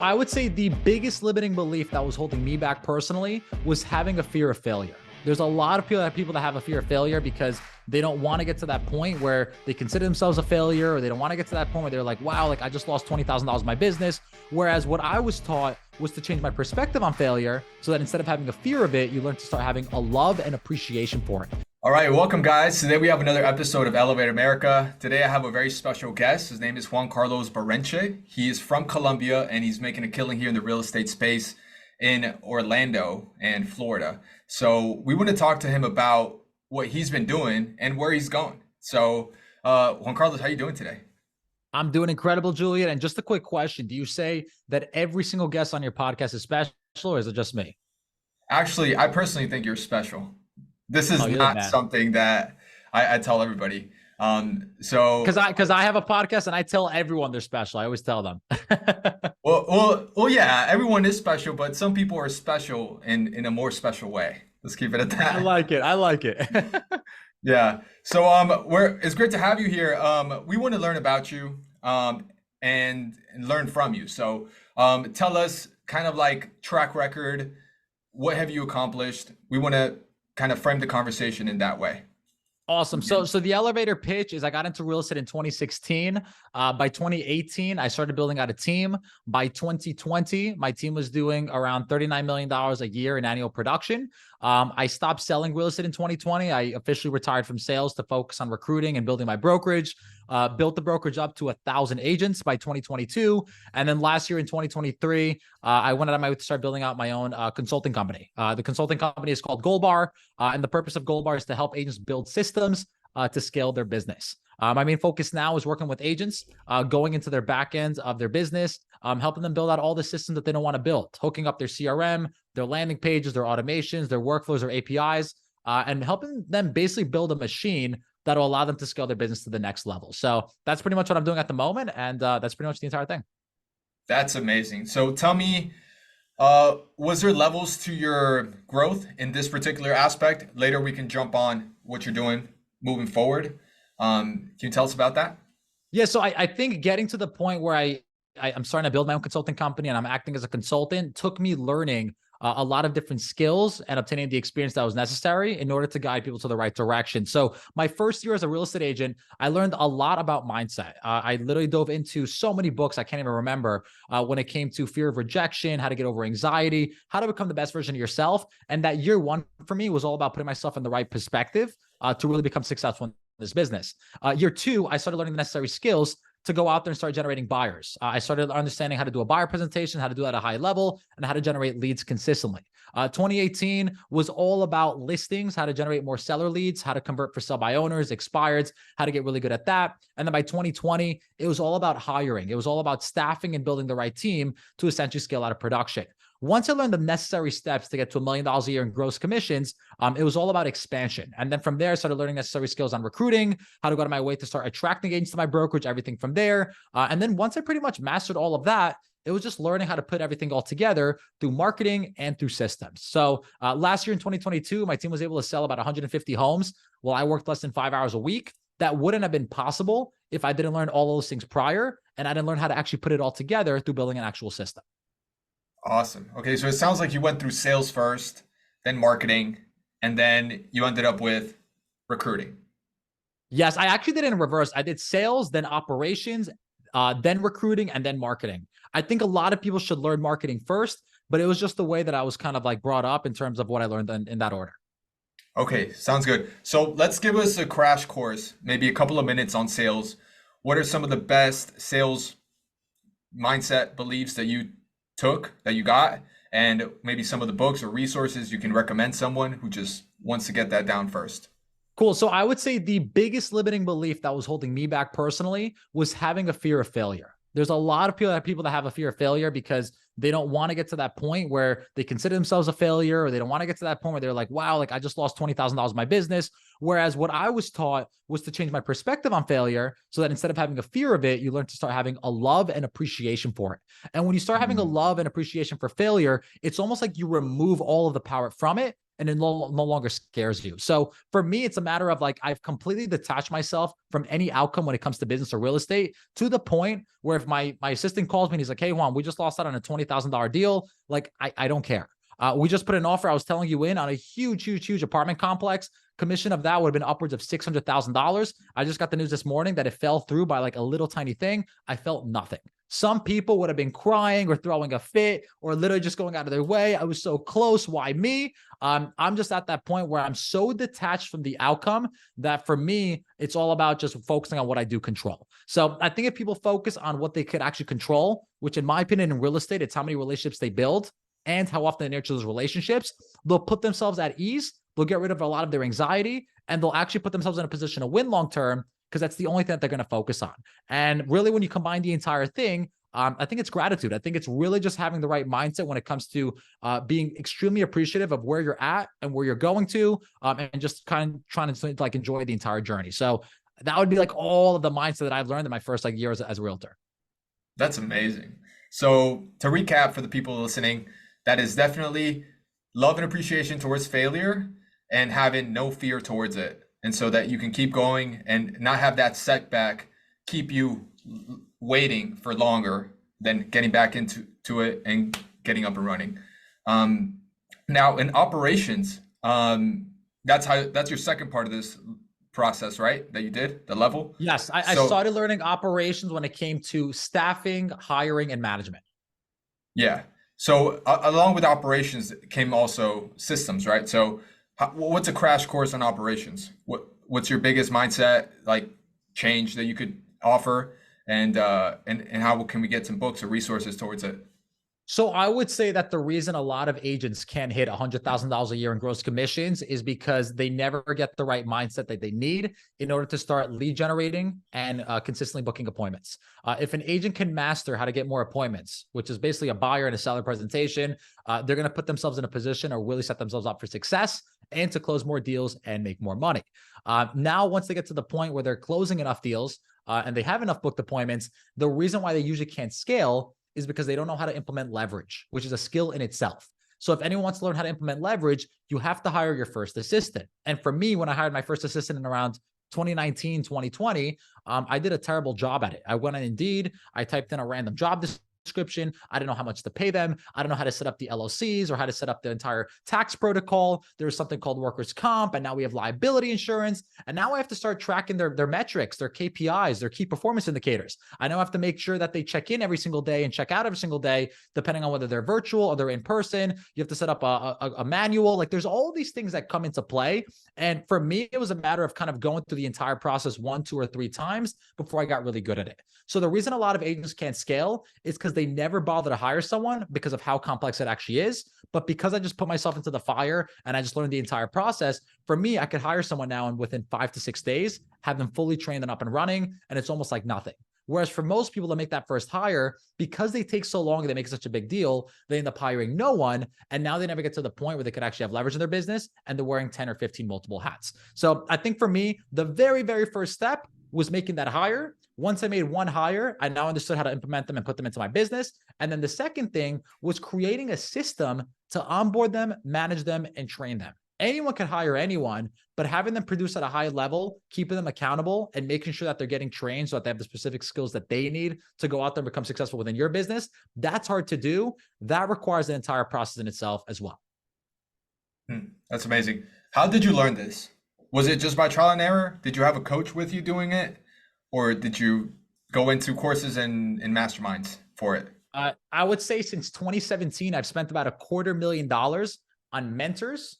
I would say the biggest limiting belief that was holding me back personally was having a fear of failure. There's a lot of people that have a fear of failure because they don't want to get to that point where they consider themselves a failure, or they don't want to get to that point where they're like, wow, like I just lost $20,000 in my business. Whereas what I was taught was to change my perspective on failure so that instead of having a fear of it, you learn to start having a love and appreciation for it. All right, welcome guys. Today we have another episode of Elevate America. Today I have a very special guest. His name is Juan Barreneche. He is from Colombia and he's making a killing here in the real estate space in Orlando and Florida. So we want to talk to him about what he's been doing and where he's going. So Juan Carlos, how are you doing today? I'm doing incredible, Julian. And just a quick question. Do you say that every single guest on your podcast is special, or is it just me? Actually, I personally think you're special. This is you're not something that I tell everybody. Because I have a podcast and I tell everyone they're special. I always tell them. well, yeah, everyone is special, but some people are special in a more special way. Let's keep it at that. I like it. Yeah. So it's great to have you here. We want to learn about you and learn from you. So tell us kind of like track record. What have you accomplished? We want to kind of frame the conversation in that way. Awesome. So the elevator pitch is I got into real estate in 2016. By 2018, I started building out a team. By 2020, my team was doing around $39 million a year in annual production. I stopped selling real estate in 2020. I officially retired from sales to focus on recruiting and building my brokerage. Built the brokerage up to 1,000 agents by 2022. And then last year in 2023, I went out of my way to start building out my own consulting company. The consulting company is called Goldbar. And the purpose of Goldbar is to help agents build systems to scale their business. My main focus now is working with agents, going into their back ends of their business, helping them build out all the systems that they don't want to build, hooking up their CRM, their landing pages, their automations, their workflows, their APIs, and helping them basically build a machine that will allow them to scale their business to the next level. So that's pretty much what I'm doing at the moment. And that's pretty much the entire thing. That's amazing. So tell me, was there levels to your growth in this particular aspect? Later, we can jump on what you're doing moving forward. Can you tell us about that? Yeah. So I think getting to the point where I'm starting to build my own consulting company and I'm acting as a consultant took me learning a lot of different skills and obtaining the experience that was necessary in order to guide people to the right direction. So my first year as a real estate agent, I learned a lot about mindset. I literally dove into so many books I can't even remember when it came to fear of rejection, how to get over anxiety, how to become the best version of yourself. And that year one for me was all about putting myself in the right perspective to really become successful in this business. Year two, I started learning the necessary skills to go out there and start generating buyers. I started understanding how to do a buyer presentation, how to do it at a high level, and how to generate leads consistently. 2018 was all about listings, how to generate more seller leads, how to convert for sell by owners, expireds, how to get really good at that. And then by 2020, it was all about hiring. It was all about staffing and building the right team to essentially scale out of production. Once I learned the necessary steps to get to $1 million a year in gross commissions, it was all about expansion. And then from there, I started learning necessary skills on recruiting, how to go to my way to start attracting agents to my brokerage, everything from there. And then once I pretty much mastered all of that, it was just learning how to put everything all together through marketing and through systems. So last year in 2022, my team was able to sell about 150 homes while I worked less than 5 hours a week. That wouldn't have been possible if I didn't learn all those things prior, and I didn't learn how to actually put it all together through building an actual system. Awesome. Okay, so it sounds like you went through sales first, then marketing, and then you ended up with recruiting. Yes, I actually did it in reverse. I did sales, then operations, then recruiting, and then marketing. I think a lot of people should learn marketing first, but it was just the way that I was kind of like brought up in terms of what I learned in that order. Okay, sounds good. So let's give us a crash course, maybe a couple of minutes on sales. What are some of the best sales mindset beliefs that you got, and maybe some of the books or resources you can recommend someone who just wants to get that down first? Cool. So I would say the biggest limiting belief that was holding me back personally was having a fear of failure. There's a lot of people that have a fear of failure because they don't want to get to that point where they consider themselves a failure, or they don't want to get to that point where they're like, wow, like I just lost $20,000 in my business. Whereas what I was taught was to change my perspective on failure so that instead of having a fear of it, you learn to start having a love and appreciation for it. And when you start having a love and appreciation for failure, it's almost like you remove all of the power from it and it no longer scares you. So for me, it's a matter of like, I've completely detached myself from any outcome when it comes to business or real estate, to the point where if my assistant calls me and he's like, hey, Juan, we just lost out on a $20,000 deal. Like, I don't care. We just put an offer, I was telling you, in on a huge apartment complex. Commission of that would have been upwards of $600,000. I just got the news this morning that it fell through by like a little tiny thing. I felt nothing. Some people would have been crying or throwing a fit or literally just going out of their way. I was so close. Why me? I'm just at that point where I'm so detached from the outcome that for me, it's all about just focusing on what I do control. So I think if people focus on what they could actually control, which in my opinion in real estate, it's how many relationships they build and how often they nurture those relationships, they'll put themselves at ease. They'll get rid of a lot of their anxiety, and they'll actually put themselves in a position to win long-term, because that's the only thing that they're going to focus on. And really, when you combine the entire thing, I think it's gratitude. I think it's really just having the right mindset when it comes to being extremely appreciative of where you're at and where you're going to, and just kind of trying to like enjoy the entire journey. So that would be like all of the mindset that I've learned in my first like year as a realtor. That's amazing. So to recap for the people listening, that is definitely love and appreciation towards failure and having no fear towards it. And so that you can keep going and not have that setback keep you waiting for longer than getting back into it and getting up and running. Now in operations, that's your second part of this process, right? That you did, the level? Yes, I started learning operations when it came to staffing, hiring, and management. Yeah. So along with operations came also systems, right? So what's a crash course on operations? What's your biggest mindset like change that you could offer, and how can we get some books or resources towards it? So I would say that the reason a lot of agents can't hit $100,000 a year in gross commissions is because they never get the right mindset that they need in order to start lead generating and consistently booking appointments. If an agent can master how to get more appointments, which is basically a buyer and a seller presentation, they're going to put themselves in a position or really set themselves up for success and to close more deals and make more money. Now, once they get to the point where they're closing enough deals and they have enough booked appointments, the reason why they usually can't scale is because they don't know how to implement leverage, which is a skill in itself. So if anyone wants to learn how to implement leverage, you have to hire your first assistant. And for me, when I hired my first assistant in around 2019, 2020, I did a terrible job at it. I went on Indeed, I typed in a random job description. I didn't know how much to pay them. I don't know how to set up the LLCs or how to set up the entire tax protocol. There was something called workers' comp, and now we have liability insurance. And now I have to start tracking their metrics, their KPIs, their key performance indicators. I now have to make sure that they check in every single day and check out every single day, depending on whether they're virtual or they're in person. You have to set up a manual. Like there's all these things that come into play. And for me, it was a matter of kind of going through the entire process 1, 2, or 3 times before I got really good at it. So the reason a lot of agents can't scale is because they never bother to hire someone because of how complex it actually is. But because I just put myself into the fire and I just learned the entire process, for me, I could hire someone now and within 5 to 6 days, have them fully trained and up and running. And it's almost like nothing. Whereas for most people to make that first hire, because they take so long and they make such a big deal, they end up hiring no one. And now they never get to the point where they could actually have leverage in their business and they're wearing 10 or 15 multiple hats. So I think for me, the very, very first step was making that hire. Once I made one hire, I now understood how to implement them and put them into my business. And then the second thing was creating a system to onboard them, manage them, and train them. Anyone can hire anyone, but having them produce at a high level, keeping them accountable, and making sure that they're getting trained so that they have the specific skills that they need to go out there and become successful within your business, that's hard to do. That requires an entire process in itself as well. That's amazing. How did you learn this? Was it just by trial and error? Did you have a coach with you doing it? Or did you go into courses and masterminds for it? I would say since 2017, I've spent about $250,000 on mentors,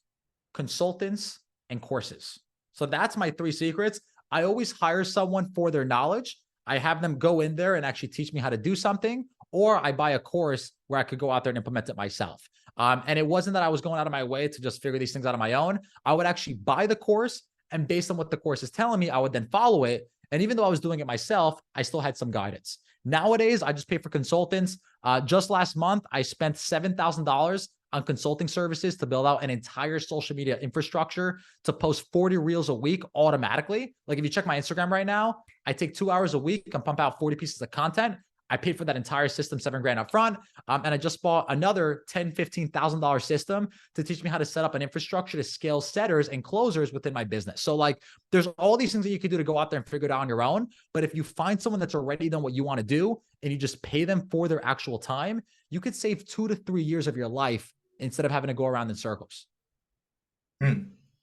consultants, and courses. So that's my 3 secrets. I always hire someone for their knowledge. I have them go in there and actually teach me how to do something, or I buy a course where I could go out there and implement it myself. And it wasn't that I was going out of my way to just figure these things out on my own. I would actually buy the course, and based on what the course is telling me, I would then follow it. And even though I was doing it myself, I still had some guidance. Nowadays, I just pay for consultants. Just last month, I spent $7,000 on consulting services to build out an entire social media infrastructure to post 40 reels a week automatically. Like if you check my Instagram right now, I take 2 hours a week and pump out 40 pieces of content. I paid for that entire system, $7,000 up front. And I just bought another $10,000-$15,000 system to teach me how to set up an infrastructure to scale setters and closers within my business. So like, there's all these things that you could do to go out there and figure it out on your own. But if you find someone that's already done what you want to do and you just pay them for their actual time, you could save 2 to 3 years of your life instead of having to go around in circles.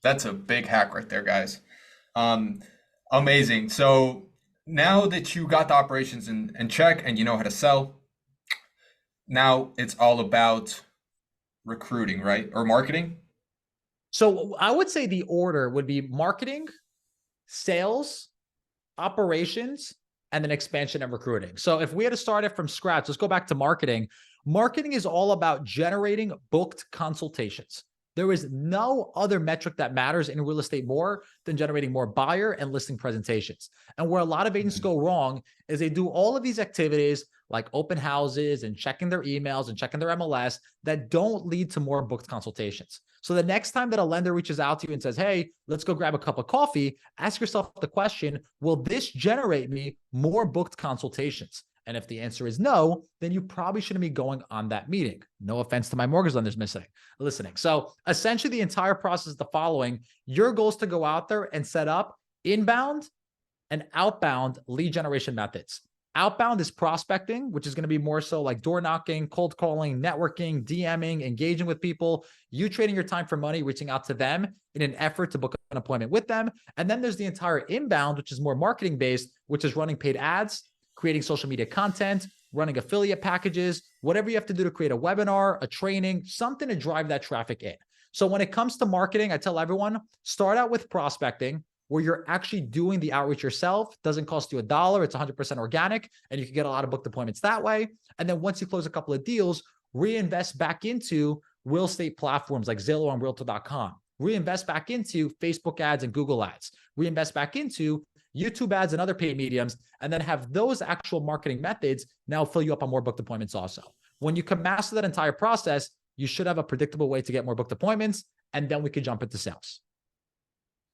That's a big hack right there, guys. Amazing. So now that you got the operations in check and you know how to sell, now it's all about recruiting, right? Or marketing? So I would say the order would be marketing, sales, operations, and then expansion and recruiting. So if we had to start it from scratch, let's go back to marketing. Marketing is all about generating booked consultations. There is no other metric that matters in real estate more than generating more buyer and listing presentations. And where a lot of agents go wrong is they do all of these activities like open houses and checking their emails and checking their MLS that don't lead to more booked consultations. So the next time that a lender reaches out to you and says, hey, let's go grab a cup of coffee, ask yourself the question, will this generate me more booked consultations? And if the answer is no, then you probably shouldn't be going on that meeting. No offense to my mortgage lenders listening. So essentially the entire process is the following. Your goal is to go out there and set up inbound and outbound lead generation methods. Outbound is prospecting, which is going to be more so like door knocking, cold calling, networking, DMing, engaging with people, you trading your time for money, reaching out to them in an effort to book an appointment with them. And then there's the entire inbound, which is more marketing based, which is running paid ads, creating social media content, running affiliate packages, whatever you have to do to create a webinar, a training, something to drive that traffic in. So when it comes to marketing, I tell everyone, start out with prospecting, where you're actually doing the outreach yourself. Doesn't cost you $1. It's 100% organic, and you can get a lot of booked appointments that way. And then once you close a couple of deals, reinvest back into real estate platforms like Zillow and Realtor.com. Reinvest back into Facebook ads and Google ads. Reinvest back into YouTube ads and other paid mediums, and then have those actual marketing methods now fill you up on more booked appointments also. When you can master that entire process, you should have a predictable way to get more booked appointments, and then we could jump into sales.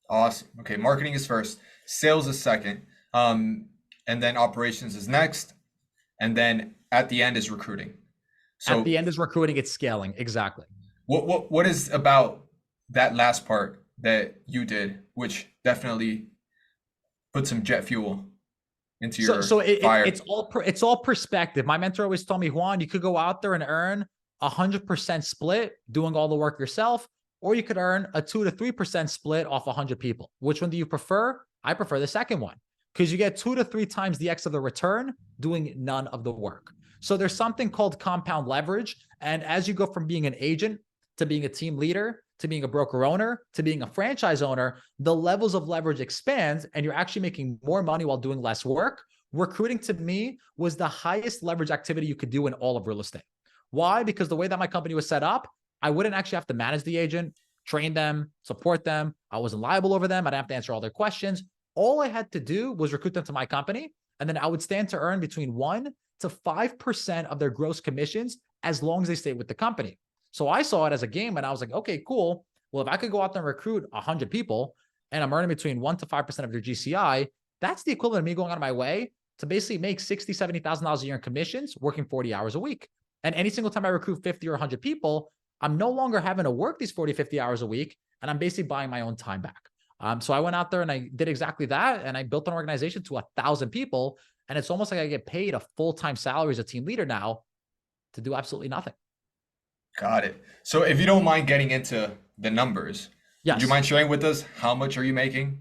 Awesome. Okay, marketing is first, sales is second, and then operations is next, and then at the end is recruiting. So at the end is recruiting, it's scaling. Exactly. What is about that last part that you did, which definitely put some jet fuel into your fire? It's all perspective. My mentor always told me, Juan, you could go out there and earn 100% split doing all the work yourself, or you could earn a 2 to 3% split off 100 people. Which one do you prefer? I prefer the second one, because you get 2 to 3 times the X of the return doing none of the work. So there's something called compound leverage. And as you go from being an agent to being a team leader, to being a broker owner, to being a franchise owner, the levels of leverage expand and you're actually making more money while doing less work. Recruiting to me was the highest leverage activity you could do in all of real estate. Why? Because the way that my company was set up, I wouldn't actually have to manage the agent, train them, support them. I wasn't liable over them. I didn't have to answer all their questions. All I had to do was recruit them to my company. And then I would stand to earn between 1 to 5% of their gross commissions as long as they stayed with the company. So I saw it as a game and I was like, okay, cool. Well, if I could go out there and recruit 100 people and I'm earning between 1 to 5% of their GCI, that's the equivalent of me going out of my way to basically make $60,000, $70,000 a year in commissions, working 40 hours a week. And any single time I recruit 50 or 100 people, I'm no longer having to work these 40, 50 hours a week, and I'm basically buying my own time back. So I went out there and I did exactly that. And I built an organization to 1,000 people. And it's almost like I get paid a full-time salary as a team leader now to do absolutely nothing. Got it. So if you don't mind getting into the numbers, yes. Would you mind sharing with us how much are you making?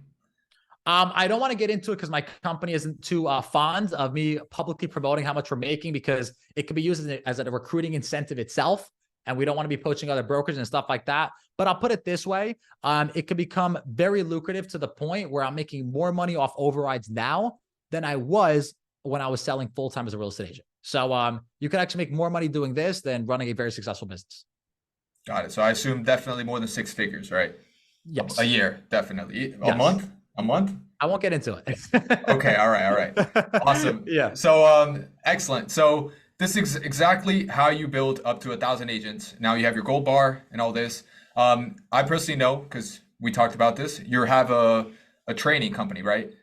I don't want to get into it because my company isn't too fond of me publicly promoting how much we're making, because it could be used as a recruiting incentive itself. And we don't want to be poaching other brokers and stuff like that. But I'll put it this way. It could become very lucrative to the point where I'm making more money off overrides now than I was when I was selling full-time as a real estate agent. So you could actually make more money doing this than running a very successful business. Got it. So I assume definitely more than 6 figures, right? Yes. A year, definitely. Yes. A month? I won't get into it. Okay. All right. Awesome. Yeah. So excellent. So this is exactly how you build up to 1,000 agents. Now you have your gold bar and all this. I personally know, because we talked about this, you have a training company, right?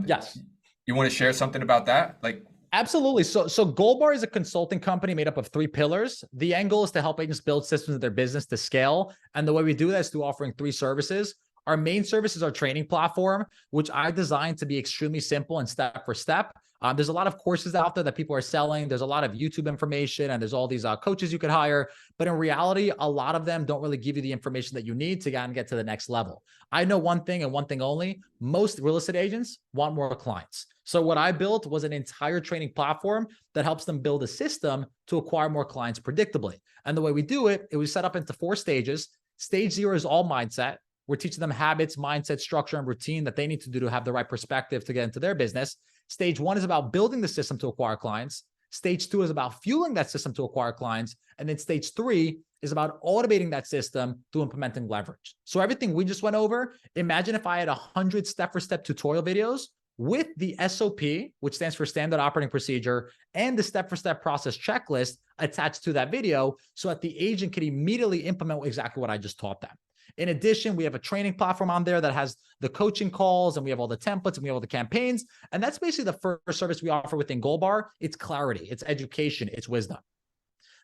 Yes. You want to share something about that? Like Absolutely. So Goldbar is a consulting company made up of 3 pillars. The end goal is to help agents build systems in their business to scale. And the way we do that is through offering 3 services. Our main service is our training platform, which I designed to be extremely simple and step for step. There's a lot of courses out there that people are selling. There's a lot of YouTube information and there's all these coaches you could hire. But in reality, a lot of them don't really give you the information that you need to get to the next level. I know one thing and one thing only. Most real estate agents want more clients. So what I built was an entire training platform that helps them build a system to acquire more clients predictably. And the way we do it, it was set up into 4 stages. Stage 0 is all mindset. We're teaching them habits, mindset, structure, and routine that they need to do to have the right perspective to get into their business. Stage 1 is about building the system to acquire clients. Stage 2 is about fueling that system to acquire clients. And then stage 3 is about automating that system through implementing leverage. So everything we just went over, imagine if I had 100 step-for-step tutorial videos with the SOP, which stands for standard operating procedure, and the step-for-step process checklist attached to that video so that the agent can immediately implement exactly what I just taught them. In addition, we have a training platform on there that has the coaching calls and we have all the templates and we have all the campaigns. And that's basically the first service we offer within Goldbar. It's clarity, it's education, it's wisdom.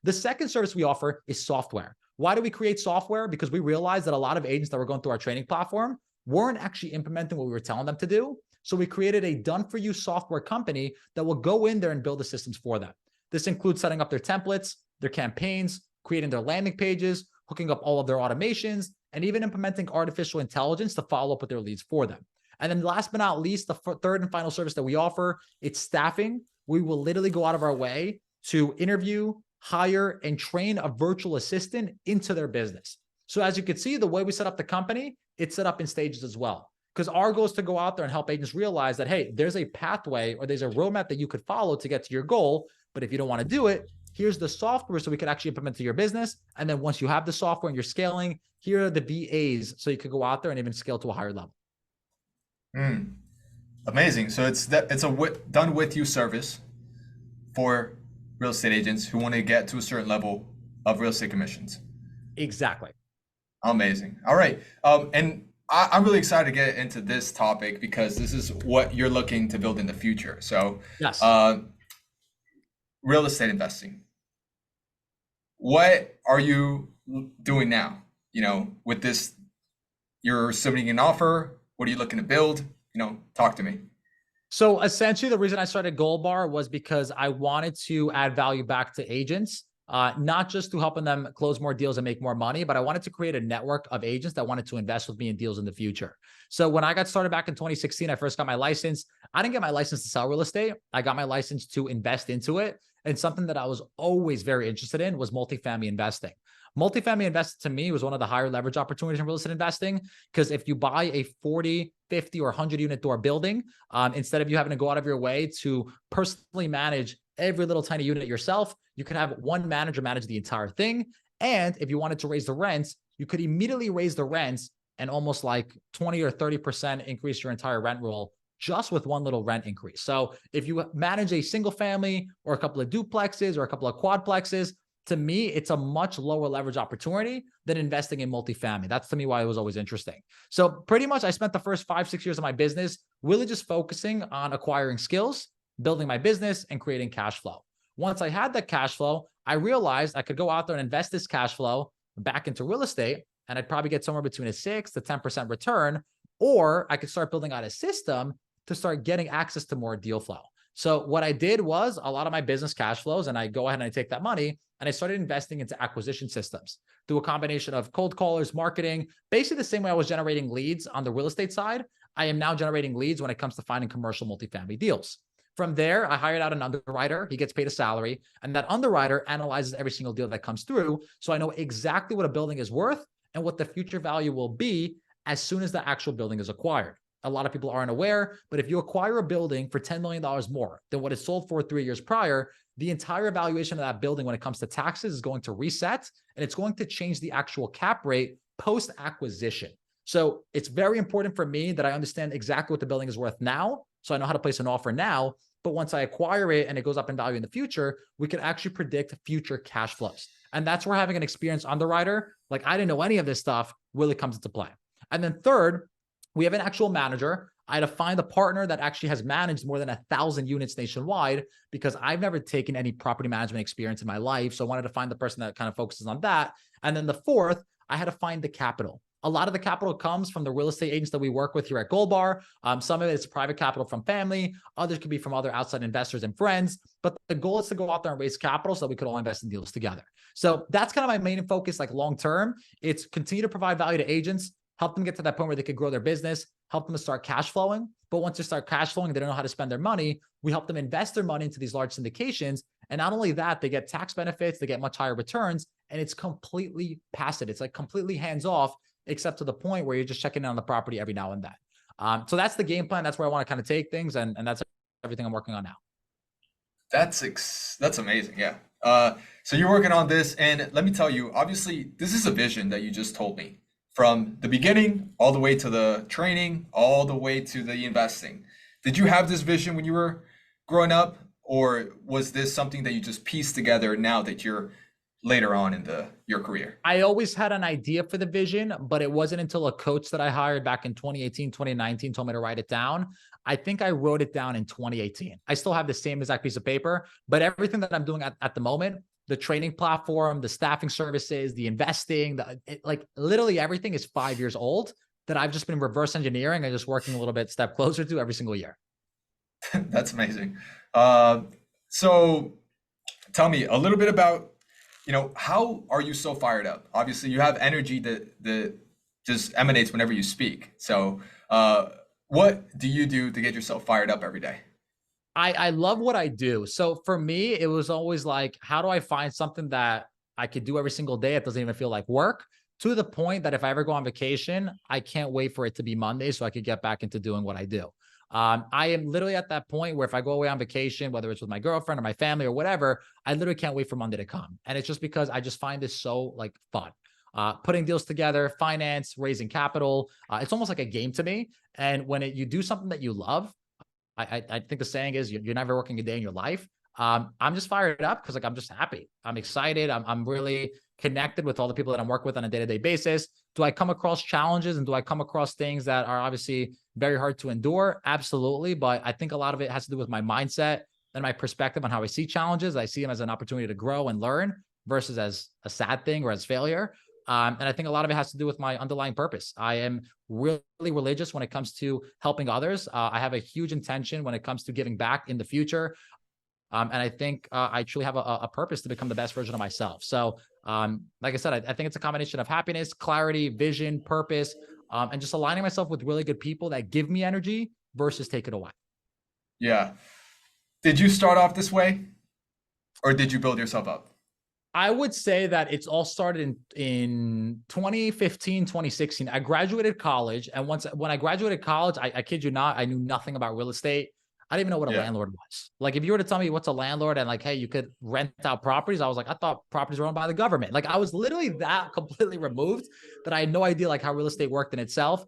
The second service we offer is software. Why do we create software? Because we realized that a lot of agents that were going through our training platform weren't actually implementing what we were telling them to do. So we created a done-for-you software company that will go in there and build the systems for them. This includes setting up their templates, their campaigns, creating their landing pages, hooking up all of their automations, and even implementing artificial intelligence to follow up with their leads for them. And then last but not least, the third and final service that we offer, it's staffing. We will literally go out of our way to interview, hire, and train a virtual assistant into their business. So as you can see, the way we set up the company, it's set up in stages as well. Because our goal is to go out there and help agents realize that, hey, there's a pathway or there's a roadmap that you could follow to get to your goal. But if you don't want to do it, here's the software so we could actually implement to your business. And then once you have the software and you're scaling, here are the VAs so you could go out there and even scale to a higher level. Amazing. So it's a done with you service for real estate agents who want to get to a certain level of real estate commissions. Exactly. Amazing. All right. And I'm really excited to get into this topic because this is what you're looking to build in the future. So yes. Real estate investing. What are you doing now? With this, you're submitting an offer. What are you looking to build? Talk to me. So essentially, the reason I started Goldbar was because I wanted to add value back to agents, not just to helping them close more deals and make more money, but I wanted to create a network of agents that wanted to invest with me in deals in the future. So when I got started back in 2016, I first got my license. I didn't get my license to sell real estate. I got my license to invest into it. And something that I was always very interested in was multifamily investing. Multifamily investing to me was one of the higher leverage opportunities in real estate investing, because if you buy a 40, 50, or 100 unit door building, instead of you having to go out of your way to personally manage every little tiny unit yourself, you could have one manager manage the entire thing. And if you wanted to raise the rents, you could immediately raise the rents and almost like 20 or 30% increase your entire rent roll just with one little rent increase. So if you manage a single family or a couple of duplexes or a couple of quadplexes, to me, it's a much lower leverage opportunity than investing in multifamily. That's to me why it was always interesting. So pretty much I spent the first 5-6 years of my business really just focusing on acquiring skills, building my business, and creating cash flow. Once I had that cash flow, I realized I could go out there and invest this cash flow back into real estate, and I'd probably get somewhere between a 6 to 10% return, or I could start building out a system to start getting access to more deal flow. So what I did was a lot of my business cash flows, and I go ahead and I take that money and I started investing into acquisition systems through a combination of cold callers, marketing, basically the same way I was generating leads on the real estate side. I am now generating leads when it comes to finding commercial multifamily deals. From there, I hired out an underwriter. He gets paid a salary, and that underwriter analyzes every single deal that comes through. So I know exactly what a building is worth and what the future value will be as soon as the actual building is acquired. A lot of people aren't aware, but if you acquire a building for $10 million more than what it sold for 3 years prior, the entire valuation of that building when it comes to taxes is going to reset, and it's going to change the actual cap rate post-acquisition. So it's very important for me that I understand exactly what the building is worth now, so I know how to place an offer now. But once I acquire it and it goes up in value in the future, we can actually predict future cash flows. And that's where having an experienced underwriter, like I didn't know any of this stuff, really comes into play. And then third, we have an actual manager. I had to find a partner that actually has managed more than 1,000 units nationwide, because I've never taken any property management experience in my life. So I wanted to find the person that kind of focuses on that. And then the fourth, I had to find the capital. A lot of the capital comes from the real estate agents that we work with here at Goldbar. Some of it is private capital from family. Others could be from other outside investors and friends. But the goal is to go out there and raise capital so that we could all invest in deals together. So that's kind of my main focus, like long term. It's continue to provide value to agents, help them get to that point where they could grow their business, help them to start cash flowing. But once they start cash flowing, they don't know how to spend their money. We help them invest their money into these large syndications. And not only that, they get tax benefits, they get much higher returns, and it's completely passive. It's like completely hands off, except to the point where you're just checking in on the property every now and then. So that's the game plan. That's where I want to kind of take things. And that's everything I'm working on now. That's amazing. Yeah. So you're working on this, and let me tell you, obviously, this is a vision that you just told me from the beginning, all the way to the training, all the way to the investing. Did you have this vision when you were growing up, or was this something that you just pieced together now that you're later on in your career? I always had an idea for the vision, but it wasn't until a coach that I hired back in 2018, 2019 told me to write it down. I think I wrote it down in 2018. I still have the same exact piece of paper, but everything that I'm doing at the moment, the training platform, the staffing services, the investing, like literally everything is 5 years old that I've just been reverse engineering and just working a little bit step closer to every single year. That's amazing. So tell me a little bit about, how are you so fired up? Obviously, you have energy that just emanates whenever you speak. So what do you do to get yourself fired up every day? I love what I do. So for me, it was always like, how do I find something that I could do every single day? It doesn't even feel like work, to the point that if I ever go on vacation, I can't wait for it to be Monday so I could get back into doing what I do. I am literally at that point where if I go away on vacation, whether it's with my girlfriend or my family or whatever, I literally can't wait for Monday to come. And it's just because I just find this so like fun. Putting deals together, finance, raising capital. It's almost like a game to me. And when you do something that you love, I think the saying is you're never working a day in your life. I'm just fired up because like I'm just happy. I'm excited. I'm really connected with all the people that I'm working with on a day-to-day basis. Do I come across challenges and do I come across things that are obviously very hard to endure? Absolutely. But I think a lot of it has to do with my mindset and my perspective on how I see challenges. I see them as an opportunity to grow and learn versus as a sad thing or as failure. And I think a lot of it has to do with my underlying purpose. I am really religious when it comes to helping others. I have a huge intention when it comes to giving back in the future. And I think I truly have a purpose to become the best version of myself. So like I said, I think it's a combination of happiness, clarity, vision, purpose, and just aligning myself with really good people that give me energy versus take it away. Yeah. Did you start off this way, or did you build yourself up? I would say that it's all started in 2015, 2016. I graduated college. And when I graduated college, I kid you not, I knew nothing about real estate. I didn't even know what a landlord was. Like if you were to tell me what's a landlord and like, hey, you could rent out properties, I was like, I thought properties were owned by the government. Like I was literally that completely removed that I had no idea like how real estate worked in itself.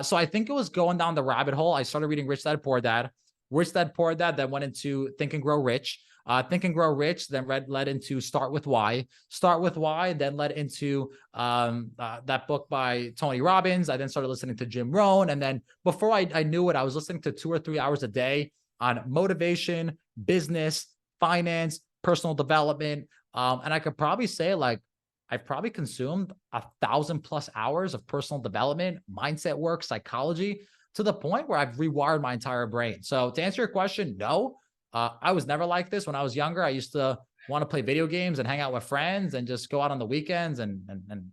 So I think it was going down the rabbit hole. I started reading Rich Dad Poor Dad. Rich Dad Poor Dad then went into Think and Grow Rich. Think and Grow Rich then led into Start With Why. Start With Why then led into that book by Tony Robbins. I then started listening to Jim Rohn. And then before I knew it, I was listening to 2 or 3 hours a day on motivation, business, finance, personal development. And I could probably say like, I've probably consumed 1,000+ hours of personal development, mindset work, psychology, to the point where I've rewired my entire brain. So to answer your question, no, I was never like this. When I was younger, I used to want to play video games and hang out with friends and just go out on the weekends and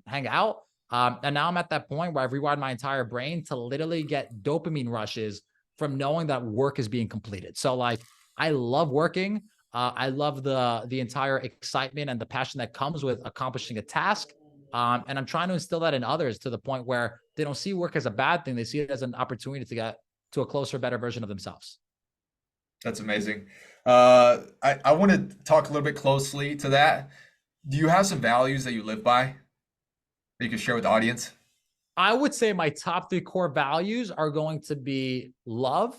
hang out. And now I'm at that point where I've rewired my entire brain to literally get dopamine rushes from knowing that work is being completed. So like, I love working. I love the entire excitement and the passion that comes with accomplishing a task. And I'm trying to instill that in others to the point where they don't see work as a bad thing. They see it as an opportunity to get to a closer, better version of themselves. That's amazing. I want to talk a little bit closely to that. Do you have some values that you live by that you can share with the audience? I would say my top 3 core values are going to be love,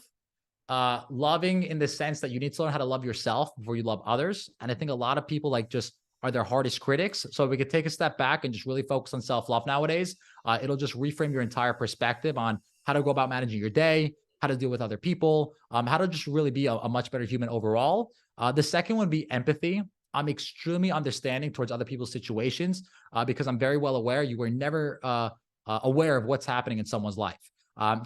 loving in the sense that you need to learn how to love yourself before you love others. And I think a lot of people like just are their hardest critics. So if we could take a step back and just really focus on self-love nowadays, it'll just reframe your entire perspective on how to go about managing your day, how to deal with other people, how to just really be a much better human overall. The second would be empathy. I'm extremely understanding towards other people's situations because I'm very well aware you were never aware of what's happening in someone's life.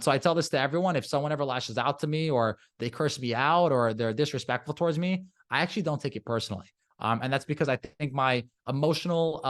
So I tell this to everyone: if someone ever lashes out to me, or they curse me out, or they're disrespectful towards me, I actually don't take it personally. And that's because I think my emotional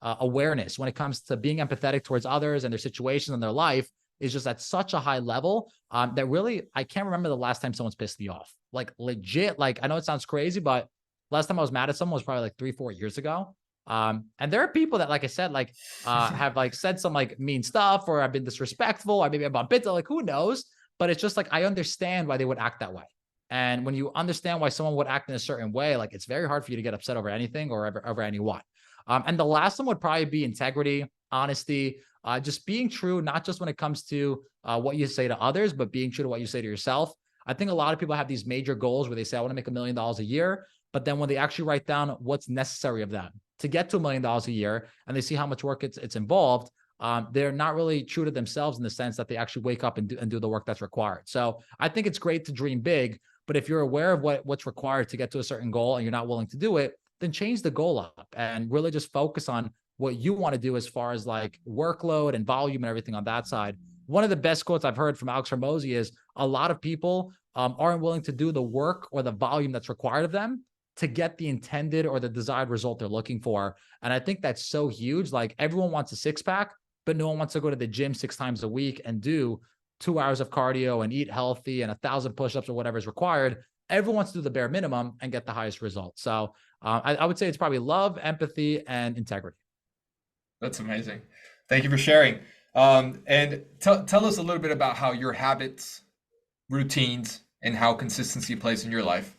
awareness when it comes to being empathetic towards others and their situations in their life is just at such a high level that really, I can't remember the last time someone's pissed me off. Like legit, like I know it sounds crazy, but last time I was mad at someone was probably like 3-4 years ago. And there are people that, like I said, like have like said some like mean stuff, or I've been disrespectful, or maybe I'm a bit like, who knows? But it's just like, I understand why they would act that way. And when you understand why someone would act in a certain way, like it's very hard for you to get upset over anything or over anyone. And the last one would probably be integrity, honesty, just being true, not just when it comes to what you say to others, but being true to what you say to yourself. I think a lot of people have these major goals where they say, I want to make $1 million a year. But then when they actually write down what's necessary of them to get to $1 million a year, and they see how much work it's involved, they're not really true to themselves in the sense that they actually wake up and do the work that's required. So I think it's great to dream big, but if you're aware of what's required to get to a certain goal and you're not willing to do it, then change the goal up and really just focus on what you want to do as far as like workload and volume and everything on that side. One of the best quotes I've heard from Alex Hormozy is, a lot of people aren't willing to do the work or the volume that's required of them to get the intended or the desired result they're looking for. And I think that's so huge. Like everyone wants a six pack, but no one wants to go to the gym 6 times a week and do 2 hours of cardio and eat healthy and 1,000 push-ups or whatever is required. Everyone wants to do the bare minimum and get the highest result. So I would say it's probably love, empathy, and integrity. That's amazing. Thank you for sharing. And tell us a little bit about how your habits, routines, and how consistency plays in your life.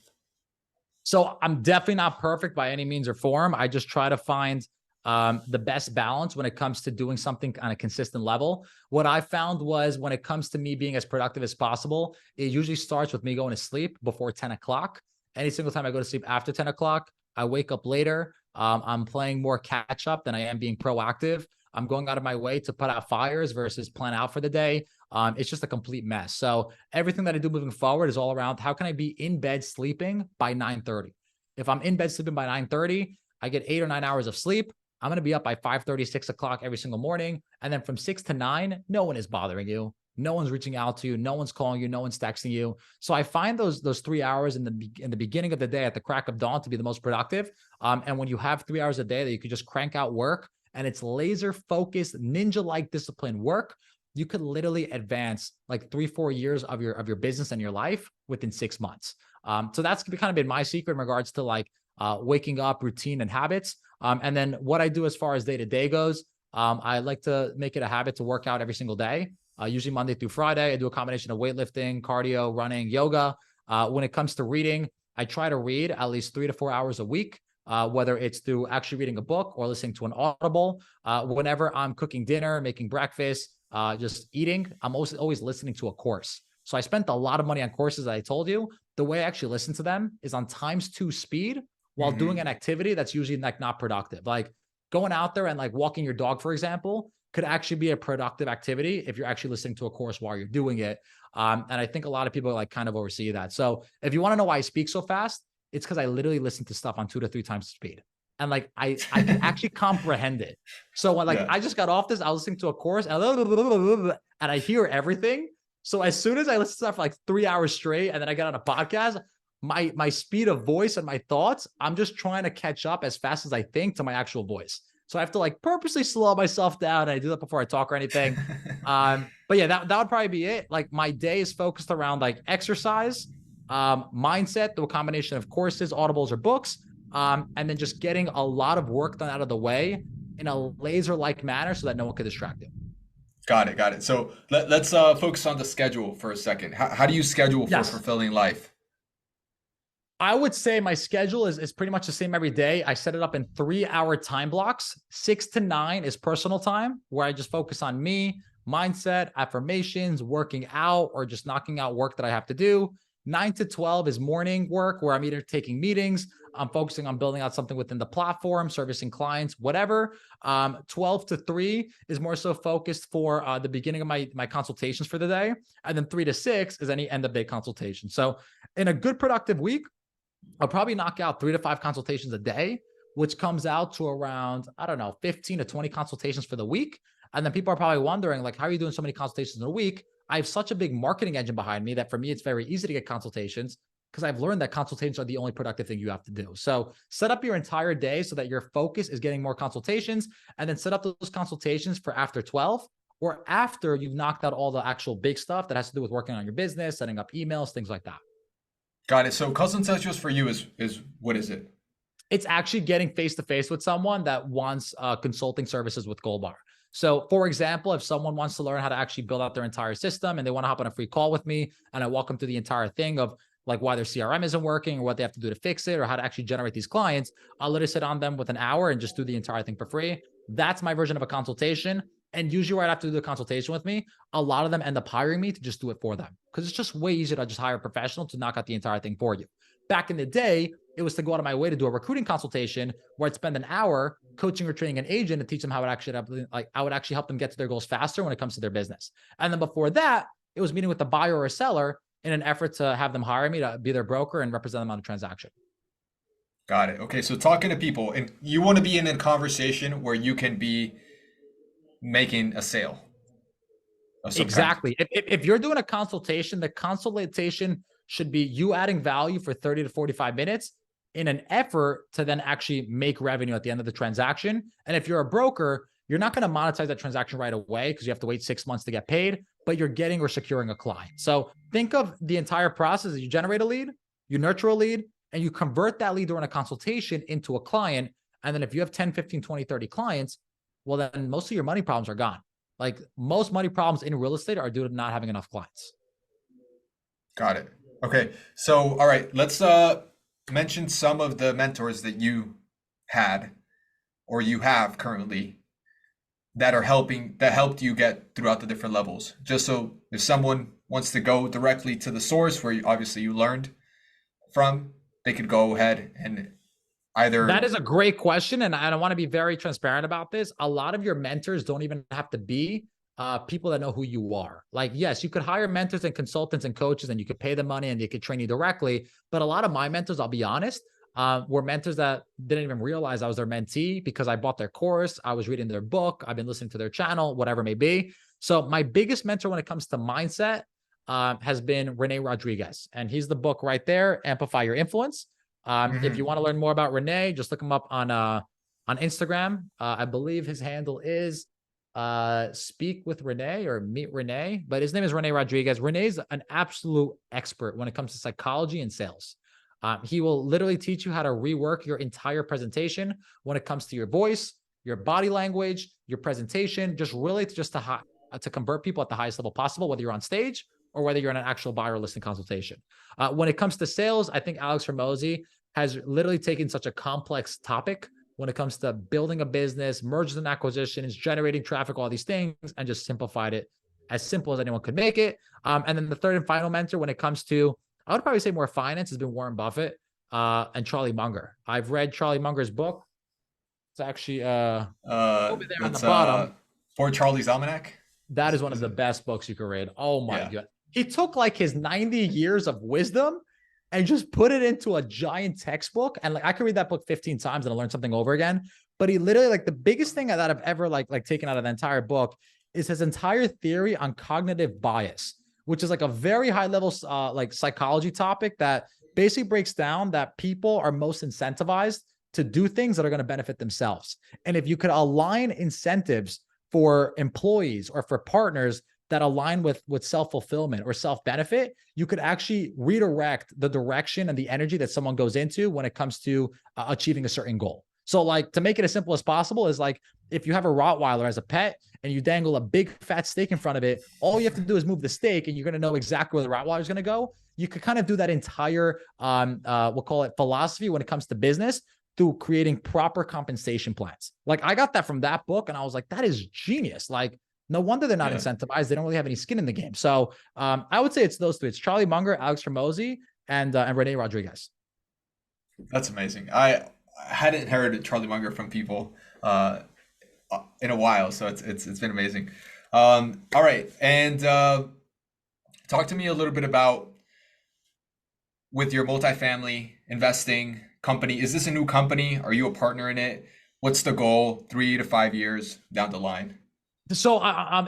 So I'm definitely not perfect by any means or form. I just try to find the best balance when it comes to doing something on a consistent level. What I found was, when it comes to me being as productive as possible, it usually starts with me going to sleep before 10 o'clock. Any single time I go to sleep after 10 o'clock, I wake up later. I'm playing more catch up than I am being proactive. I'm going out of my way to put out fires versus plan out for the day. It's just a complete mess. So everything that I do moving forward is all around, how can I be in bed sleeping by 9:30? If I'm in bed sleeping by 9:30, I get 8 or 9 hours of sleep. I'm going to be up by 5:30, 6 o'clock every single morning. And then from 6 to 9, no one is bothering you. No one's reaching out to you. No one's calling you. No one's texting you. So I find those 3 hours in the beginning of the day at the crack of dawn to be the most productive. And when you have 3 hours a day that you could just crank out work, and it's laser focused, ninja-like discipline work, you could literally advance like 3-4 years of your business and your life within 6 months. So that's kind of been my secret in regards to like waking up, routine, and habits. And then what I do as far as day-to-day goes, I like to make it a habit to work out every single day. Usually Monday through Friday. I do a combination of weightlifting, cardio, running, yoga. When it comes to reading, I try to read at least 3 to 4 hours a week, whether it's through actually reading a book or listening to an Audible. Whenever I'm cooking dinner, making breakfast, just eating, I'm always listening to a course. So I spent a lot of money on courses that I told you. The way I actually listen to them is on ×2 speed while doing an activity that's usually like not productive. Like going out there and like walking your dog, for example, could actually be a productive activity if you're actually listening to a course while you're doing it. And I think a lot of people like kind of oversee that. So if you want to know why I speak so fast, it's because I literally listen to stuff on 2 to 3 times speed. And like, I can actually comprehend it. So when I just got off this, I was listening to a course and I hear everything. So as soon as I listen to stuff for like 3 hours straight, and then I get on a podcast, my speed of voice and my thoughts, I'm just trying to catch up as fast as I think to my actual voice. So I have to like purposely slow myself down. And I do that before I talk or anything. But yeah, that would probably be it. Like my day is focused around like exercise, mindset through a combination of courses, audibles, or books. And then just getting a lot of work done out of the way in a laser-like manner so that no one can distract you. Got it. So let's focus on the schedule for a second. How do you schedule for fulfilling life? I would say my schedule is pretty much the same every day. I set it up in 3-hour time blocks. 6 to 9 is personal time, where I just focus on me, mindset, affirmations, working out, or just knocking out work that I have to do. 9 to 12 is morning work where I'm either taking meetings, I'm focusing on building out something within the platform, servicing clients, whatever. 12 to 3 is more so focused for the beginning of my consultations for the day. And then 3 to 6 is any end of day consultation. So in a good productive week, I'll probably knock out 3 to 5 consultations a day, which comes out to around, I don't know, 15 to 20 consultations for the week. And then people are probably wondering, like, how are you doing so many consultations in a week? I have such a big marketing engine behind me that for me, it's very easy to get consultations because I've learned that consultations are the only productive thing you have to do. So set up your entire day so that your focus is getting more consultations, and then set up those consultations for after 12 or after you've knocked out all the actual big stuff that has to do with working on your business, setting up emails, things like that. Got it. So consultations for you is what is it? It's actually getting face-to-face with someone that wants consulting services with Goldbar. So for example, if someone wants to learn how to actually build out their entire system and they want to hop on a free call with me and I walk them through the entire thing of like why their CRM isn't working or what they have to do to fix it or how to actually generate these clients, I'll literally sit on them with an hour and just do the entire thing for free. That's my version of a consultation. And usually right after they do the consultation with me, a lot of them end up hiring me to just do it for them because it's just way easier to just hire a professional to knock out the entire thing for you. Back in the day, it was to go out of my way to do a recruiting consultation where I'd spend an hour coaching or training an agent to teach them how it actually, like, I would actually help them get to their goals faster when it comes to their business. And then before that, it was meeting with the buyer or a seller in an effort to have them hire me to be their broker and represent them on a transaction. Got it. Okay, so talking to people, and you want to be in a conversation where you can be making a sale. Exactly. If you're doing a consultation, the consultation should be you adding value for 30 to 45 minutes in an effort to then actually make revenue at the end of the transaction. And if you're a broker, you're not going to monetize that transaction right away because you have to wait 6 months to get paid, but you're getting or securing a client. So think of the entire process as you generate a lead, you nurture a lead, and you convert that lead during a consultation into a client. And then if you have 10, 15, 20, 30 clients, well, then most of your money problems are gone. Like most money problems in real estate are due to not having enough clients. Got it. Okay. So, all right, let's mention some of the mentors that you had or you have currently that helped you get throughout the different levels. Just so if someone wants to go directly to the source where obviously you learned from, they could go ahead and either. That is a great question. And I want to be very transparent about this. A lot of your mentors don't even have to be people that know who you are. Like, yes, you could hire mentors and consultants and coaches and you could pay them money and they could train you directly. But a lot of my mentors, I'll be honest, were mentors that didn't even realize I was their mentee because I bought their course. I was reading their book. I've been listening to their channel, whatever it may be. So my biggest mentor when it comes to mindset has been Rene Rodriguez. And he's the book right there, Amplify Your Influence. If you want to learn more about Rene, just look him up on Instagram. I believe his handle is Speak with Rene or Meet Rene, but his name is Rene Rodriguez. Rene's an absolute expert when it comes to psychology and sales. He will literally teach you how to rework your entire presentation when it comes to your voice, your body language, your presentation, just really to convert people at the highest level possible, whether you're on stage or whether you're in an actual buyer listing consultation. When it comes to sales, I think Alex Hormozi has literally taken such a complex topic when it comes to building a business, mergers and acquisitions, generating traffic, all these things, and just simplified it as simple as anyone could make it. And then the third and final mentor when it comes to, I would probably say more finance, has been Warren Buffett and Charlie Munger. I've read Charlie Munger's book. It's actually over there on the bottom. For Charlie's Almanac. That is one of the best books you can read. Oh my God. He took like his 90 years of wisdom and just put it into a giant textbook. And like, I could read that book 15 times and I learned something over again. But he literally, like, the biggest thing that I've ever like taken out of the entire book is his entire theory on cognitive bias, which is like a very high level like psychology topic that basically breaks down that people are most incentivized to do things that are going to benefit themselves. And if you could align incentives for employees or for partners that align with self-fulfillment or self-benefit, you could actually redirect the direction and the energy that someone goes into when it comes to achieving a certain goal. So like, to make it as simple as possible is like, if you have a Rottweiler as a pet and you dangle a big fat steak in front of it, all you have to do is move the steak and you're going to know exactly where the Rottweiler is going to go. You could kind of do that entire, we'll call it philosophy when it comes to business through creating proper compensation plans. Like, I got that from that book and I was like, that is genius. Like, No wonder they're not Yeah. incentivized. They don't really have any skin in the game. So I would say it's those three. It's Charlie Munger, Alex Hormozy, and Rene Rodriguez. That's amazing. I hadn't heard Charlie Munger from people in a while, so it's been amazing. All right, and talk to me a little bit about with your multifamily investing company. Is this a new company? Are you a partner in it? What's the goal 3 to 5 years down the line? So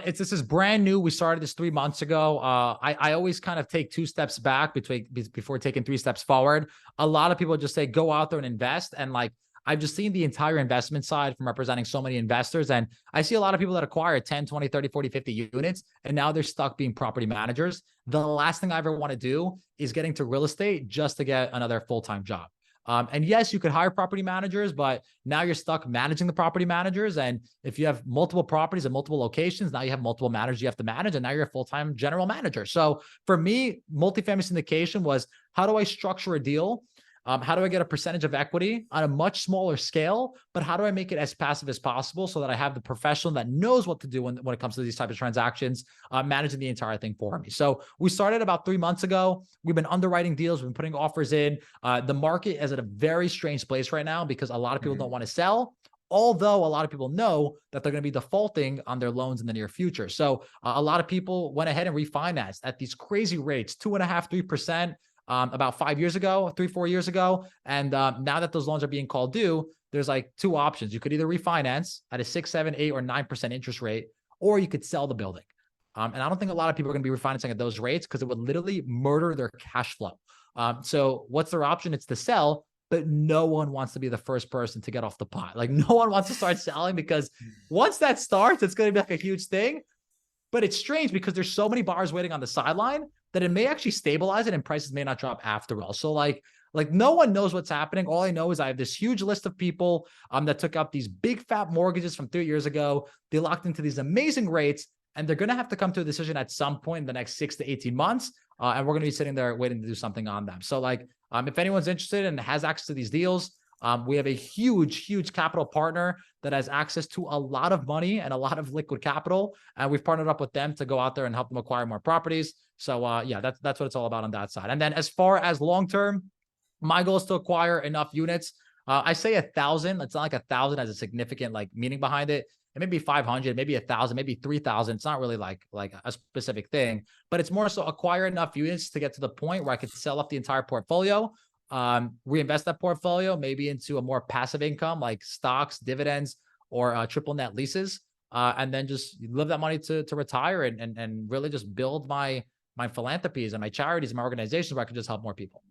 this is brand new. We started this 3 months ago. I always kind of take 2 steps back before taking 3 steps forward. A lot of people just say, go out there and invest. And like, I've just seen the entire investment side from representing so many investors. And I see a lot of people that acquire 10, 20, 30, 40, 50 units, and now they're stuck being property managers. The last thing I ever want to do is get into real estate just to get another full-time job. And yes, you could hire property managers, but now you're stuck managing the property managers. And if you have multiple properties and multiple locations, now you have multiple managers you have to manage, and now you're a full-time general manager. So for me, multifamily syndication was, how do I structure a deal? How do I get a percentage of equity on a much smaller scale, but how do I make it as passive as possible so that I have the professional that knows what to do when it comes to these types of transactions, managing the entire thing for me. So we started about 3 months ago. We've been underwriting deals. We've been putting offers in. The market is at a very strange place right now because a lot of people don't want to sell, although a lot of people know that they're going to be defaulting on their loans in the near future. So a lot of people went ahead and refinanced at these crazy rates, 2.5%, 3%. About 5 years ago, 3-4 years ago. And now that those loans are being called due, there's like 2 options. You could either refinance at a 6, 7, 8, or 9% interest rate, or you could sell the building. And I don't think a lot of people are going to be refinancing at those rates because it would literally murder their cash flow. So what's their option? It's to sell, but no one wants to be the first person to get off the pot. Like, no one wants to start selling, because once that starts, it's going to be like a huge thing. But it's strange because there's so many buyers waiting on the sideline that it may actually stabilize it and prices may not drop after all. So like no one knows what's happening. All I know is I have this huge list of people that took up these big fat mortgages from 3 years ago. They locked into these amazing rates, and they're going to have to come to a decision at some point in the next 6 to 18 months. And we're going to be sitting there waiting to do something on them. So like, if anyone's interested and has access to these deals, we have a huge capital partner that has access to a lot of money and a lot of liquid capital. And we've partnered up with them to go out there and help them acquire more properties. So yeah, that's what it's all about on that side. And then as far as long-term, my goal is to acquire enough units. I say 1,000. It's not like 1,000 has a significant like meaning behind it. It may be 500, maybe 1,000, maybe 3,000. It's not really like a specific thing, but it's more so acquire enough units to get to the point where I could sell off the entire portfolio, reinvest that portfolio maybe into a more passive income like stocks, dividends, or triple net leases, and then just live that money to retire and really just build my philanthropies and my charities and my organizations where I can just help more people.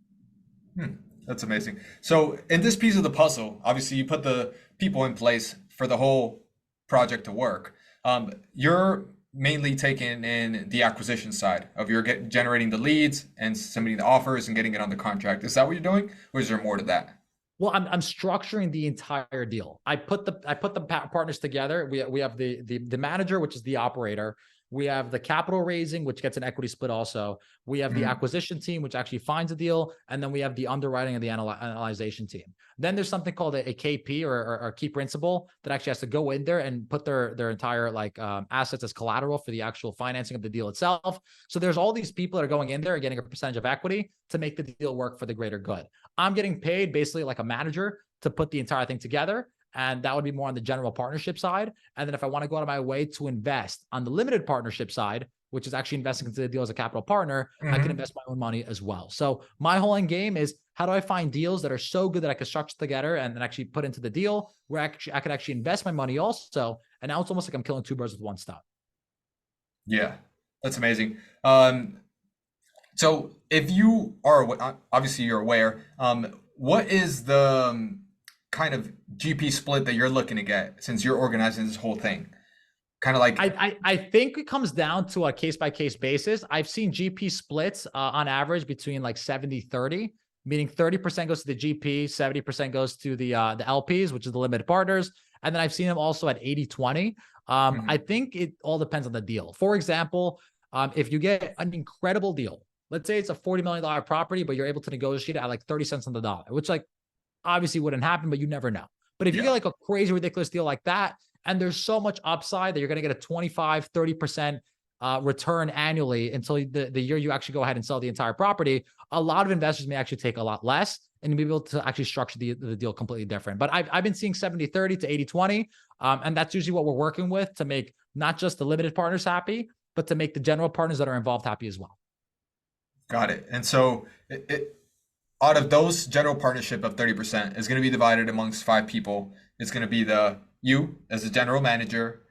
That's amazing. So in this piece of the puzzle, obviously you put the people in place for the whole project to work. You're mainly taking in the acquisition side of your generating the leads and submitting the offers and getting it on the contract. Is that what you're doing, or is there more to that? Well, I'm structuring the entire deal. I put the partners together. We have the manager, which is the operator. We have the capital raising, which gets an equity split also. We have the acquisition team, which actually finds a deal. And then we have the underwriting and the analyzation team. Then there's something called a KP or key principal that actually has to go in there and put their entire assets as collateral for the actual financing of the deal itself. So there's all these people that are going in there and getting a percentage of equity to make the deal work for the greater good. I'm getting paid basically like a manager to put the entire thing together. And that would be more on the general partnership side. And then if I want to go out of my way to invest on the limited partnership side, which is actually investing into the deal as a capital partner, I can invest my own money as well. So my whole end game is, how do I find deals that are so good that I can structure together and then actually put into the deal where I could actually invest my money also. And now it's almost like I'm killing 2 birds with 1 stone. Yeah, that's amazing. So if you are, obviously you're aware, what is the kind of GP split that you're looking to get since you're organizing this whole thing? Kind of like I think it comes down to a case-by-case basis. I've seen GP splits on average between like 70-30, meaning 30% goes to the GP, 70% goes to the LPs, which is the limited partners. And then I've seen them also at 80-20. I think it all depends on the deal. For example, if you get an incredible deal, let's say it's a $40 million property, but you're able to negotiate it at like 30 cents on the dollar, which like obviously wouldn't happen, but you never know. But if you get like a crazy, ridiculous deal like that, And there's so much upside that you're going to get a 25, 30% return annually until the year you actually go ahead and sell the entire property. A lot of investors may actually take a lot less and be able to actually structure the deal completely different. But I've been seeing 70-30 to 80-20. And that's usually what we're working with to make not just the limited partners happy, but to make the general partners that are involved happy as well. Got it. And so out of those general partnership of 30% is going to be divided amongst 5 people. It's going to be you as the general manager,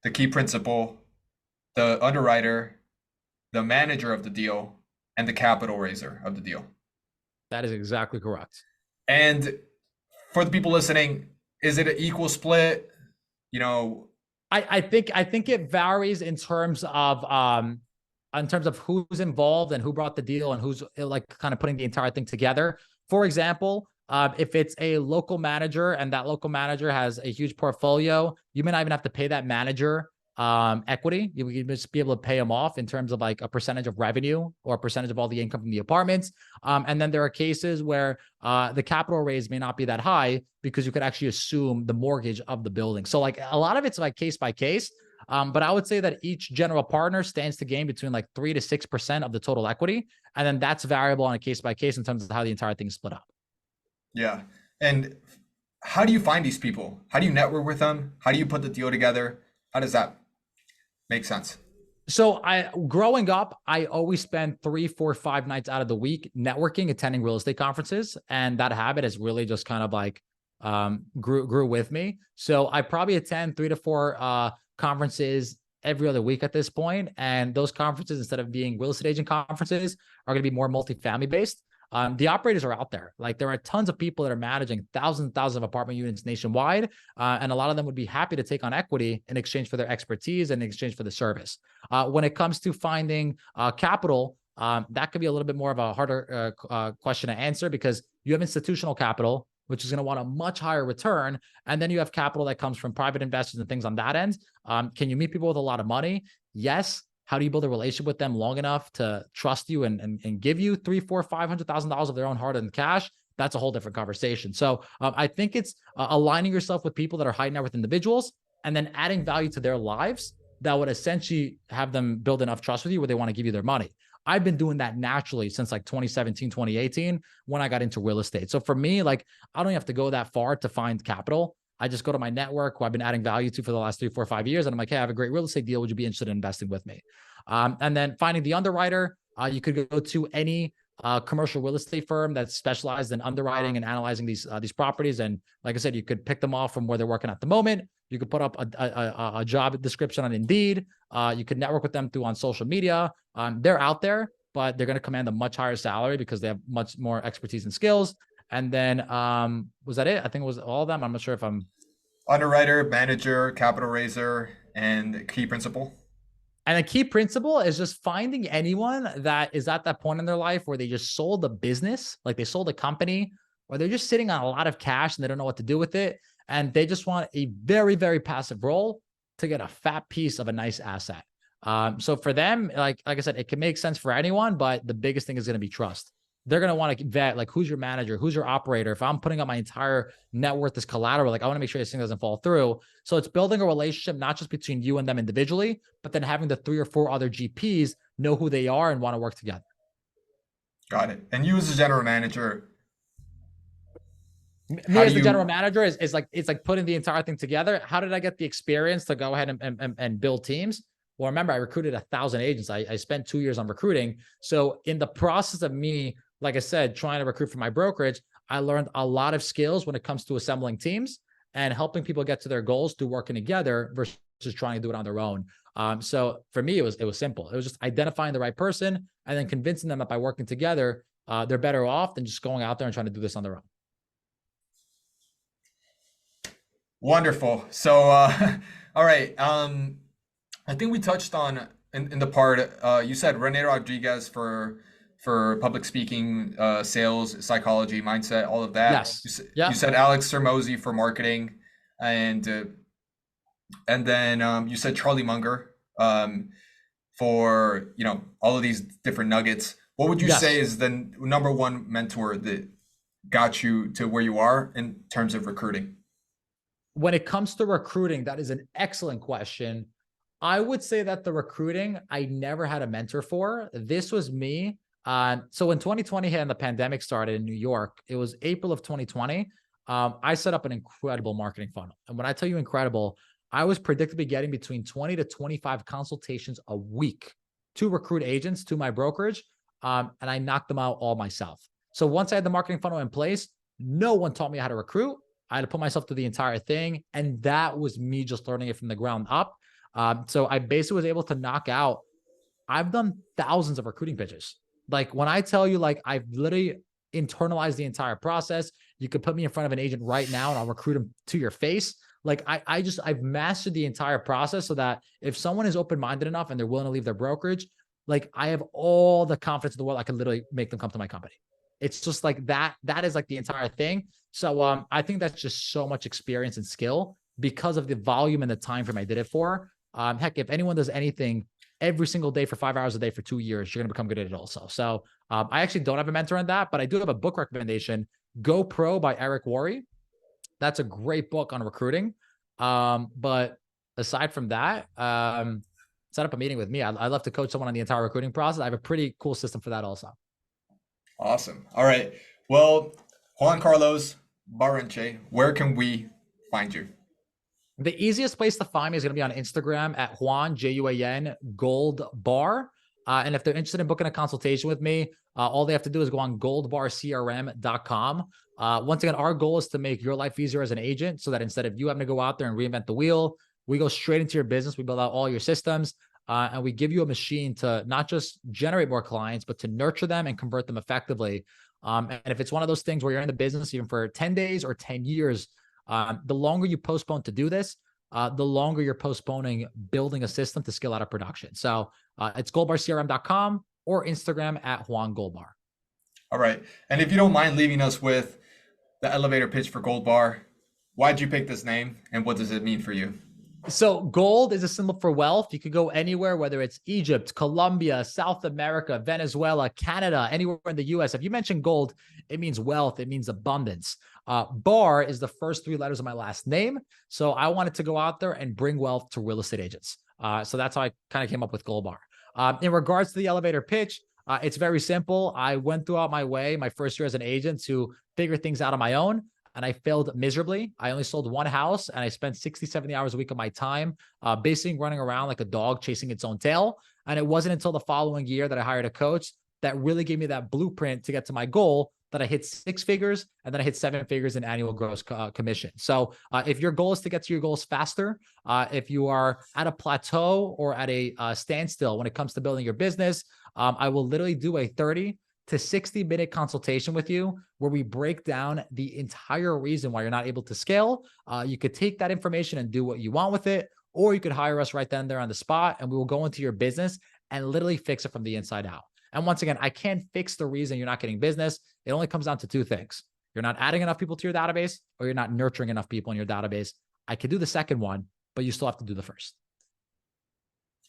the key principal, the underwriter, the manager of the deal, and the capital raiser of the deal. That is exactly correct. And for the people listening, is it an equal split? You know, I think it varies in terms of who's involved and who brought the deal and who's like kind of putting the entire thing together. For example, if it's a local manager and that local manager has a huge portfolio, you may not even have to pay that manager equity. You would just be able to pay them off in terms of like a percentage of revenue or a percentage of all the income from the apartments. And then there are cases where the capital raise may not be that high because you could actually assume the mortgage of the building. So like a lot of it's like case by case. But I would say that each general partner stands to gain between like 3 to 6% of the total equity. And then that's variable on a case by case in terms of how the entire thing is split up. Yeah. And how do you find these people? How do you network with them? How do you put the deal together? How does that make sense? So growing up, I always spend 3, 4, 5 nights out of the week networking, attending real estate conferences. And that habit has really just kind of like grew with me. So I probably attend 3 to 4 conferences every other week at this point. And those conferences, instead of being real estate agent conferences, are going to be more multifamily based. The operators are out there. Like there are tons of people that are managing thousands and thousands of apartment units nationwide. And a lot of them would be happy to take on equity in exchange for their expertise and in exchange for the service. When it comes to finding capital, that could be a little bit more of a harder question to answer because you have institutional capital, which is going to want a much higher return. And then you have capital that comes from private investors and things on that end. Can you meet people with a lot of money? Yes. How do you build a relationship with them long enough to trust you and give you $300,000, $400,000, $500,000 of their own hard-earned cash? That's a whole different conversation. So I think it's aligning yourself with people that are high net worth individuals and then adding value to their lives that would essentially have them build enough trust with you where they want to give you their money. I've been doing that naturally since like 2017, 2018, when I got into real estate. So for me, like, I don't have to go that far to find capital. I just go to my network who I've been adding value to for the last 3, 4, 5 years. And I'm like, hey, I have a great real estate deal. Would you be interested in investing with me? And then finding the underwriter, you could go to any commercial real estate firm that's specialized in underwriting and analyzing these properties. And like I said, you could pick them off from where they're working at the moment. You could put up a job description on Indeed. You could network with them on social media. They're out there, but they're going to command a much higher salary because they have much more expertise and skills. And then was that it? I think it was all of them. I'm not sure if I'm underwriter, manager, capital raiser, and key principal. And a key principle is just finding anyone that is at that point in their life where they just sold a business, like they sold a company, or they're just sitting on a lot of cash and they don't know what to do with it. And they just want a very, very passive role to get a fat piece of a nice asset. So for them, like I said, it can make sense for anyone, but the biggest thing is going to be trust. They're going to want to vet, like, who's your manager? Who's your operator? If I'm putting up my entire net worth as collateral, like, I want to make sure this thing doesn't fall through. So it's building a relationship, not just between you and them individually, but then having the 3 or 4 other GPs know who they are and want to work together. Got it. And you as a general manager, me as the general manager is like, it's like putting the entire thing together. How did I get the experience to go ahead and build teams? Well, remember, I recruited 1,000 agents. I spent 2 years on recruiting. So in the process of me, like I said, trying to recruit for my brokerage, I learned a lot of skills when it comes to assembling teams and helping people get to their goals through working together versus trying to do it on their own. So for me, it was simple. It was just identifying the right person and then convincing them that by working together, they're better off than just going out there and trying to do this on their own. Wonderful. So, all right. I think we touched on in the part, you said Rene Rodriguez for public speaking, sales, psychology, mindset, all of that. Yes. You said Alex Sermozy for marketing, and then you said Charlie Munger for all of these different nuggets. What would you say is the number one mentor that got you to where you are in terms of recruiting? When it comes to recruiting, that is an excellent question. I would say that the recruiting, I never had a mentor for. This was me. So when 2020 hit and the pandemic started in New York, it was April of 2020. I set up an incredible marketing funnel. And when I tell you incredible, I was predictably getting between 20 to 25 consultations a week to recruit agents to my brokerage. And I knocked them out all myself. So once I had the marketing funnel in place, no one taught me how to recruit. I had to put myself through the entire thing. And that was me just learning it from the ground up. So I basically was able to knock out, I've done thousands of recruiting pitches. Like when I tell you, like I've literally internalized the entire process. You could put me in front of an agent right now and I'll recruit them to your face. Like I've mastered the entire process so that if someone is open-minded enough and they're willing to leave their brokerage, like I have all the confidence in the world, I can literally make them come to my company. It's just like that is like the entire thing. So I think that's just so much experience and skill because of the volume and the time frame I did it for. Heck, if anyone does anything every single day for 5 hours a day for 2 years, you're going to become good at it also. So I actually don't have a mentor in that, but I do have a book recommendation, Go Pro by Eric Worre. That's a great book on recruiting. But aside from that, set up a meeting with me. I'd love to coach someone on the entire recruiting process. I have a pretty cool system for that also. Awesome. All right. Well, Juan Carlos Barreneche, where can we find you? The easiest place to find me is going to be on Instagram at Juan, Juan, Goldbar. And if they're interested in booking a consultation with me, all they have to do is go on goldbarcrm.com. Once again, our goal is to make your life easier as an agent so that instead of you having to go out there and reinvent the wheel, we go straight into your business. We build out all your systems and we give you a machine to not just generate more clients, but to nurture them and convert them effectively. And if it's one of those things where you're in the business even for 10 days or 10 years, the longer you postpone to do this, the longer you're postponing building a system to scale out of production. So it's goldbarcrm.com or Instagram at Juan Goldbar. All right. And if you don't mind leaving us with the elevator pitch for Goldbar, why'd you pick this name and what does it mean for you? So gold is a symbol for wealth. You could go anywhere, whether it's Egypt, Colombia, South America, Venezuela, Canada, anywhere in the US. If you mention gold, it means wealth. It means abundance. Bar is the first 3 letters of my last name. So I wanted to go out there and bring wealth to real estate agents. So that's how I kind of came up with Goldbar. In regards to the elevator pitch, it's very simple. I went throughout my way, my first year as an agent, to figure things out on my own. And I failed miserably. I only sold one house and I spent 60, 70 hours a week of my time basically running around like a dog chasing its own tail. And it wasn't until the following year that I hired a coach that really gave me that blueprint to get to my goal, that I hit 6 figures and then I hit 7 figures in annual gross commission. So if your goal is to get to your goals faster, if you are at a plateau or at a standstill when it comes to building your business, I will literally do a 30 to 60-minute consultation with you where we break down the entire reason why you're not able to scale. You could take that information and do what you want with it, or you could hire us right then and there on the spot and we will go into your business and literally fix it from the inside out. And once again, I can't fix the reason you're not getting business. It only comes down to 2 things. You're not adding enough people to your database or you're not nurturing enough people in your database. I could do the second one, but you still have to do the first.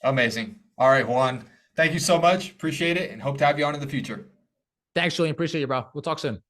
Amazing. All right, Juan, thank you so much. Appreciate it and hope to have you on in the future. Thanks, Julian. Appreciate you, bro. We'll talk soon.